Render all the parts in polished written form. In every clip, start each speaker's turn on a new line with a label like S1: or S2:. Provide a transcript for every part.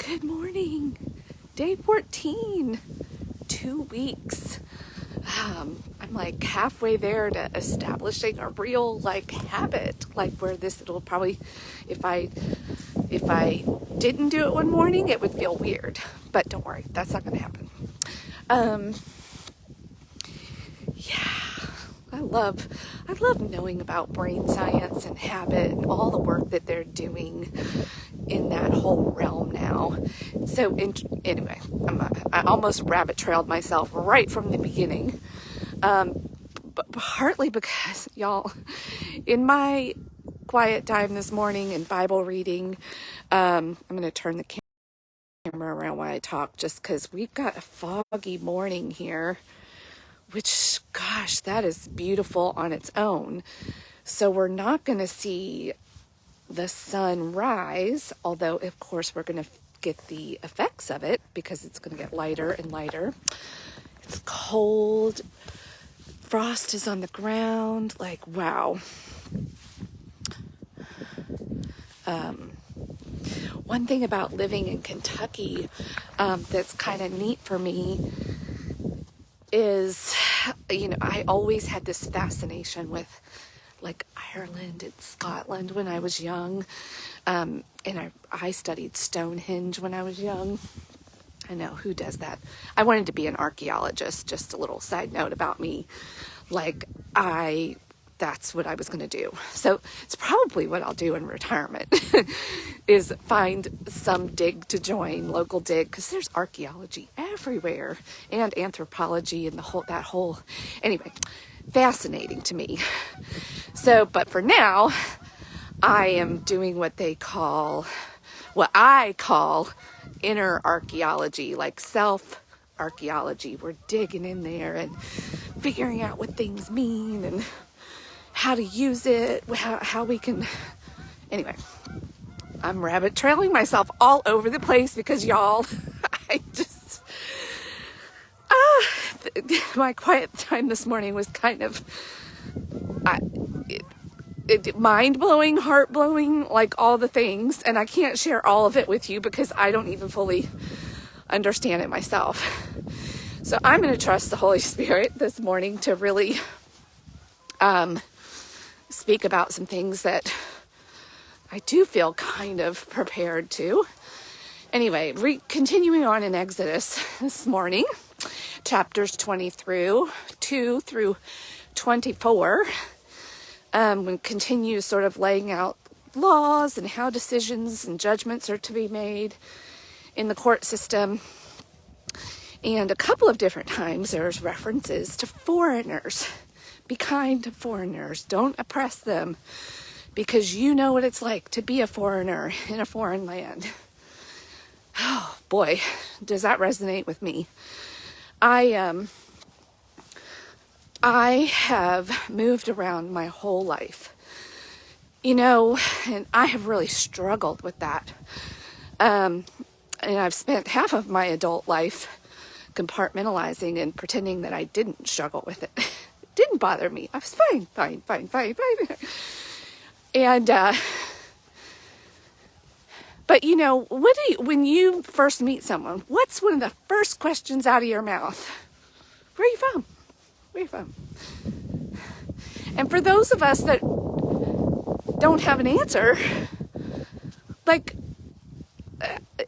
S1: Good morning. Day 14. 2 weeks. I'm like halfway there to establishing a real habit, where it'll probably, if I didn't do it one morning, it would feel weird. But don't worry, that's not going to happen. Yeah, I love knowing about brain science and habit and all the work that they're doing in that whole realm now. So anyway, I almost rabbit trailed myself right from the beginning. But partly because, y'all, in my quiet time this morning and Bible reading, I'm going to turn the camera around while I talk, just because we've got a foggy morning here, which, gosh, that is beautiful on its own. So we're not going to see the sun rise, although, of course, we're going to get the effects of it because it's going to get lighter and lighter. It's cold. Frost is on the ground. Wow. One thing about living in Kentucky that's kind of neat for me is, I always had this fascination with Ireland and Scotland when I was young. And I studied Stonehenge when I was young. I know, who does that? I wanted to be an archaeologist. Just a little side note about me. That's what I was going to do. So it's probably what I'll do in retirement is find some dig to join, local dig, because there's archaeology everywhere and anthropology and anyway, fascinating to me. So, but for now, I am doing what I call inner archaeology, self archaeology. We're digging in there and figuring out what things mean and how to use it, how we can. Anyway, I'm rabbit trailing myself all over the place because, y'all, my quiet time this morning was kind of mind-blowing, heart-blowing, all the things, and I can't share all of it with you because I don't even fully understand it myself. So I'm going to trust the Holy Spirit this morning to really speak about some things that I do feel kind of prepared to. Anyway, continuing on in Exodus this morning, chapters 22 through 24, we continue sort of laying out laws and how decisions and judgments are to be made in the court system. And a couple of different times there's references to foreigners. Be kind to foreigners. Don't oppress them, because you know what it's like to be a foreigner in a foreign land. Oh boy, does that resonate with me. I have moved around my whole life, and I have really struggled with that. And I've spent half of my adult life compartmentalizing and pretending that I didn't struggle with it. It didn't bother me. I was fine. And, but when you first meet someone, what's one of the first questions out of your mouth? Where are you from? Where are you from? And for those of us that don't have an answer,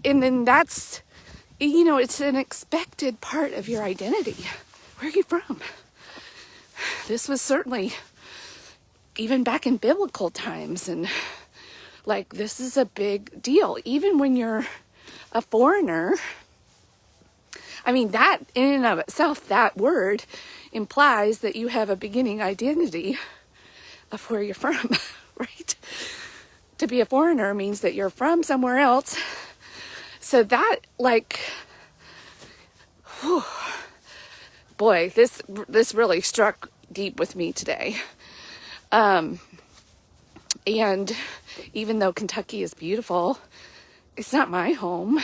S1: and then that's, it's an expected part of your identity. Where are you from? This was certainly even back in biblical times, and this is a big deal. Even when you're a foreigner, that in and of itself, that word implies that you have a beginning identity of where you're from, right? To be a foreigner means that you're from somewhere else. So that, boy, this really struck deep with me today. And even though Kentucky is beautiful, it's not my home.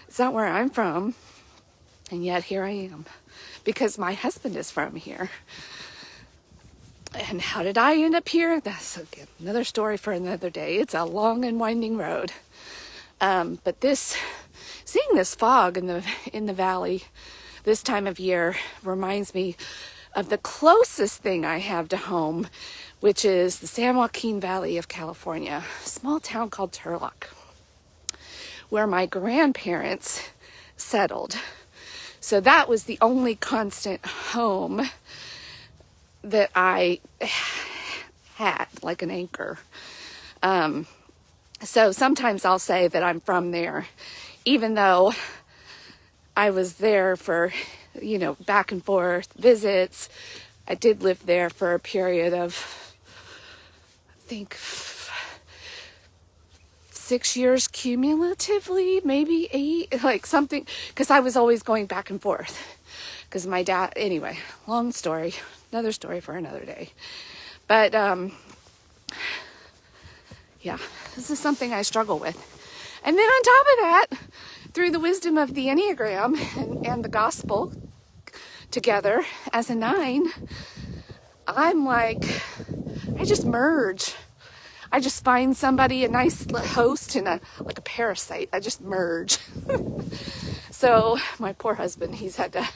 S1: It's not where I'm from. And yet here I am, because my husband is from here. And how did I end up here? That's another story for another day. It's a long and winding road. But seeing this fog in the valley this time of year reminds me of the closest thing I have to home, which is the San Joaquin Valley of California, a small town called Turlock, where my grandparents settled. So that was the only constant home that I had, like an anchor. So sometimes I'll say that I'm from there, even though I was there for, back and forth visits. I did live there for a period of, I think, 6 years cumulatively, maybe 8, like something, because I was always going back and forth. Because my dad, anyway, long story, another story for another day. But, yeah, this is something I struggle with. And then on top of that, through the wisdom of the Enneagram and the gospel together as a 9, I'm like, I just merge. I just find somebody, a nice host, and like a parasite. I just merge. So my poor husband, he's had to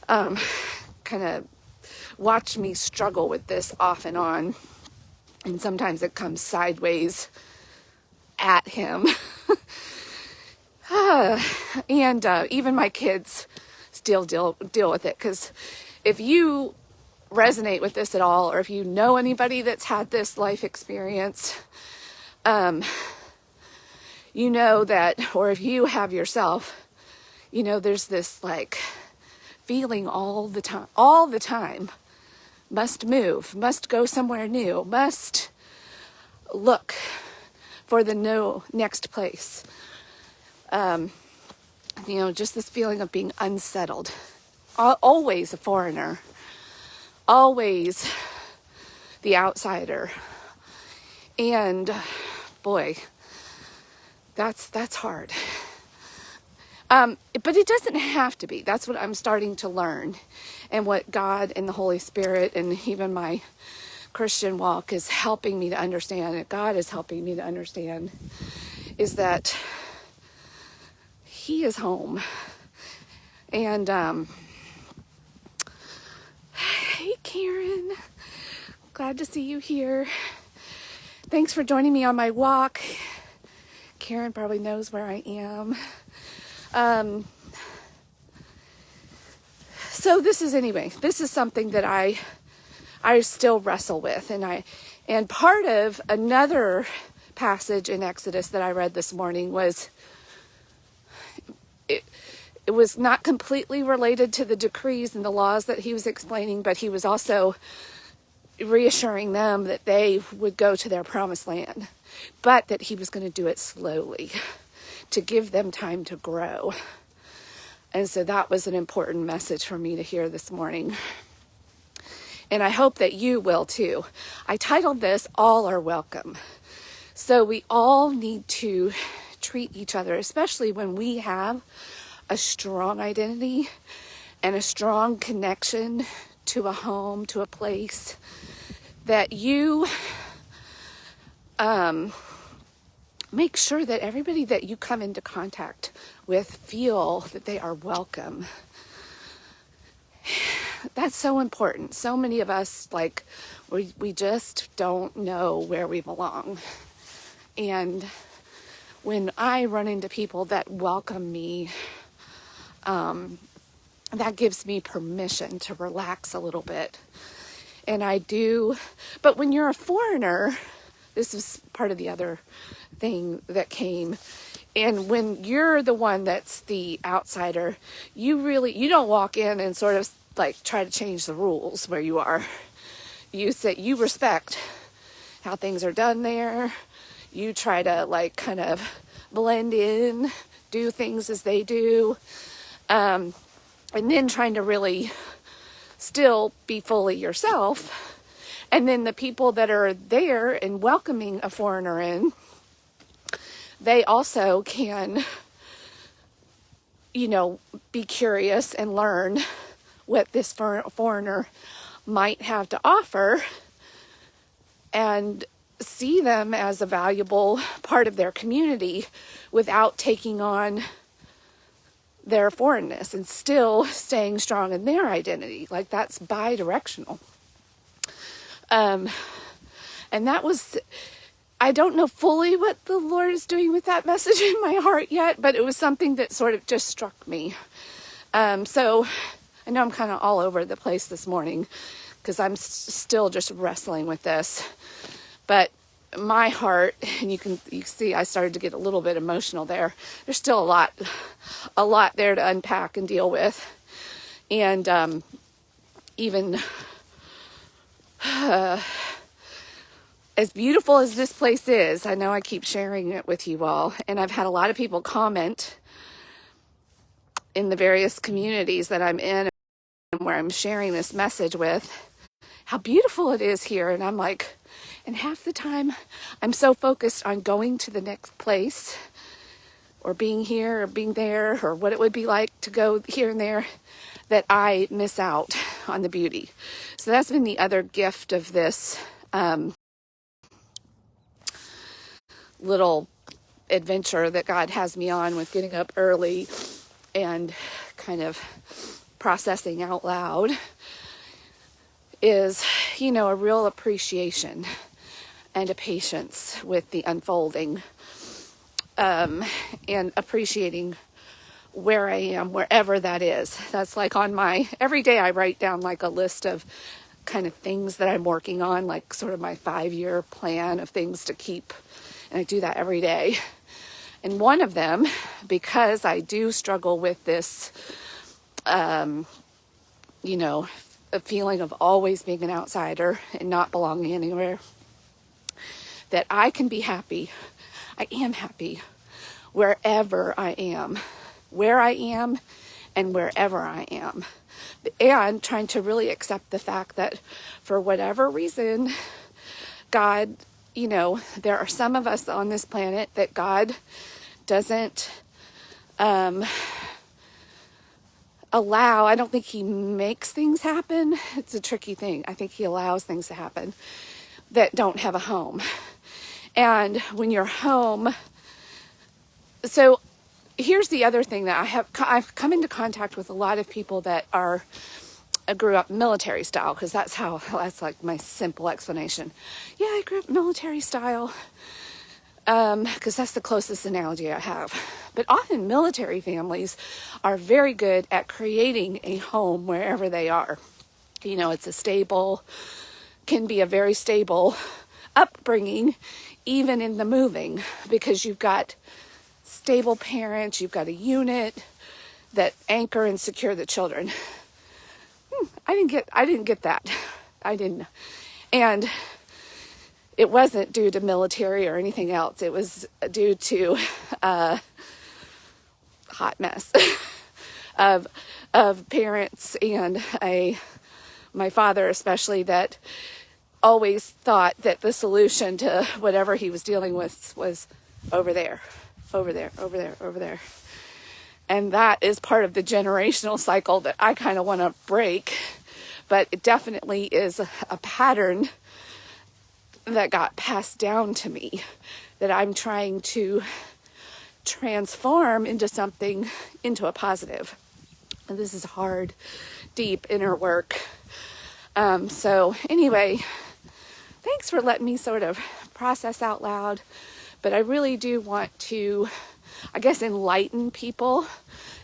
S1: kind of watch me struggle with this off and on. And sometimes it comes sideways at him. And even my kids still deal with it, because if you resonate with this at all, or if you know anybody that's had this life experience, you know that, or if you have yourself, there's this like feeling all the time, must move, must go somewhere new, must look for the next place. Just this feeling of being unsettled, always a foreigner, always the outsider. And boy, that's hard. But it doesn't have to be. That's what I'm starting to learn, and what God and the Holy Spirit and even my Christian walk is helping me to understand, and God is helping me to understand, is that He is home. And hey Karen, glad to see you here. Thanks for joining me on my walk. Karen probably knows where I am. So this is something that I still wrestle with, and part of another passage in Exodus that I read this morning was, it was not completely related to the decrees and the laws that he was explaining, but he was also reassuring them that they would go to their promised land, but that he was going to do it slowly to give them time to grow. And so that was an important message for me to hear this morning. And I hope that you will too. I titled this, All Are Welcome. So we all need to treat each other, especially when we have a strong identity and a strong connection to a home, to a place, that you make sure that everybody that you come into contact with feel that they are welcome. That's so important. So many of us, we just don't know where we belong. And when I run into people that welcome me, that gives me permission to relax a little bit. And I do. But when you're a foreigner, this is part of the other thing that came. And when you're the one that's the outsider, you don't walk in and sort of try to change the rules where you are. You respect how things are done there. You try to kind of blend in, do things as they do. And then trying to really still be fully yourself. And then the people that are there and welcoming a foreigner in, they also can, be curious and learn what this foreigner might have to offer, and see them as a valuable part of their community without taking on their foreignness and still staying strong in their identity. Like, that's bi-directional. And that was, I don't know fully what the Lord is doing with that message in my heart yet, but it was something that sort of just struck me. So I know I'm kind of all over the place this morning because I'm still just wrestling with this. But my heart, and you can see I started to get a little bit emotional there. There's still a lot there to unpack and deal with. And even as beautiful as this place is, I know I keep sharing it with you all, and I've had a lot of people comment in the various communities that I'm in and where I'm sharing this message with, how beautiful it is here. And I'm like, and half the time I'm so focused on going to the next place or being here or being there or what it would be like to go here and there that I miss out on the beauty. So that's been the other gift of this little adventure that God has me on with getting up early and kind of processing out loud is, a real appreciation and a patience with the unfolding, and appreciating where I am, wherever that is. That's like on every day I write down like a list of kind of things that I'm working on, like sort of my 5-year plan of things to keep. And I do that every day. And one of them, because I do struggle with this, a feeling of always being an outsider and not belonging anywhere, that I can be happy. I am happy wherever I am, where I am and wherever I am. And trying to really accept the fact that for whatever reason, God, there are some of us on this planet that God doesn't allow. I don't think he makes things happen. It's a tricky thing. I think he allows things to happen that don't have a home. And when you're home, so here's the other thing that I've come into contact with a lot of people that grew up military style, because that's like my simple explanation. Yeah, I grew up military style, because that's the closest analogy I have. But often military families are very good at creating a home wherever they are. Can be a very stable upbringing, even in the moving, because you've got stable parents, you've got a unit that anchor and secure the children. I didn't get that. I didn't. And it wasn't due to military or anything else. It was due to a hot mess of parents and my father especially, that always thought that the solution to whatever he was dealing with was over there. And that is part of the generational cycle that I kind of want to break. But it definitely is a pattern that got passed down to me that I'm trying to transform into a positive. And this is hard, deep inner work. So anyway, thanks for letting me sort of process out loud. But I really do want to, I guess, enlighten people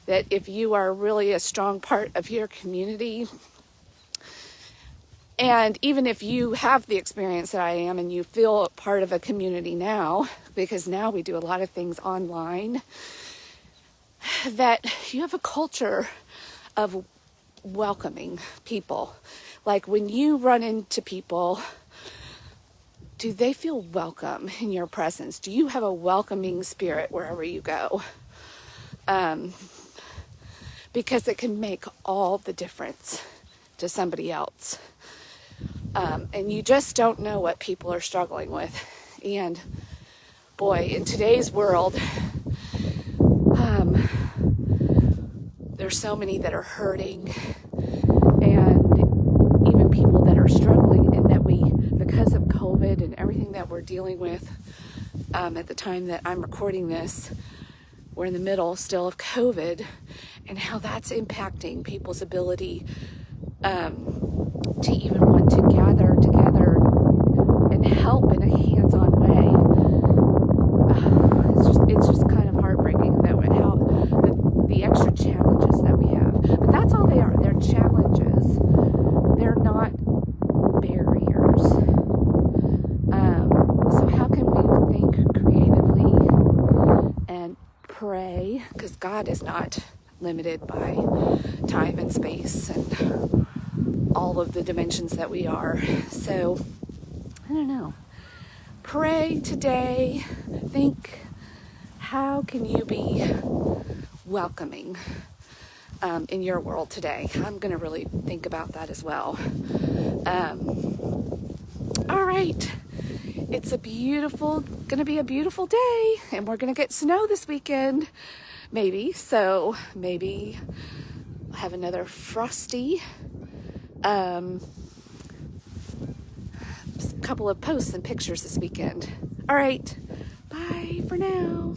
S1: that if you are really a strong part of your community, and even if you have the experience that I am and you feel part of a community now, because now we do a lot of things online, that you have a culture of welcoming people. Like when you run into people, do they feel welcome in your presence? Do you have a welcoming spirit wherever you go? Because it can make all the difference to somebody else. And you just don't know what people are struggling with. And boy, in today's world, there's so many that are hurting, and even people that are struggling, and that because of COVID and everything that we're dealing with at the time that I'm recording this. We're in the middle still of COVID, and how that's impacting people's ability to even want to gather together and help in a hands-on way. It's just kind of heartbreaking that how the extra challenges that we have. But that's all they are. They're challenges. They're not barriers. So how can we think creatively and pray? Because God is not limited by time and space and all of the dimensions that we are. So, I don't know. Pray today. Think, how can you be welcoming in your world today? I'm going to really think about that as well. All right. It's going to be a beautiful day, and we're going to get snow this weekend, maybe. So maybe I'll have another frosty couple of posts and pictures this weekend. All right. Bye for now.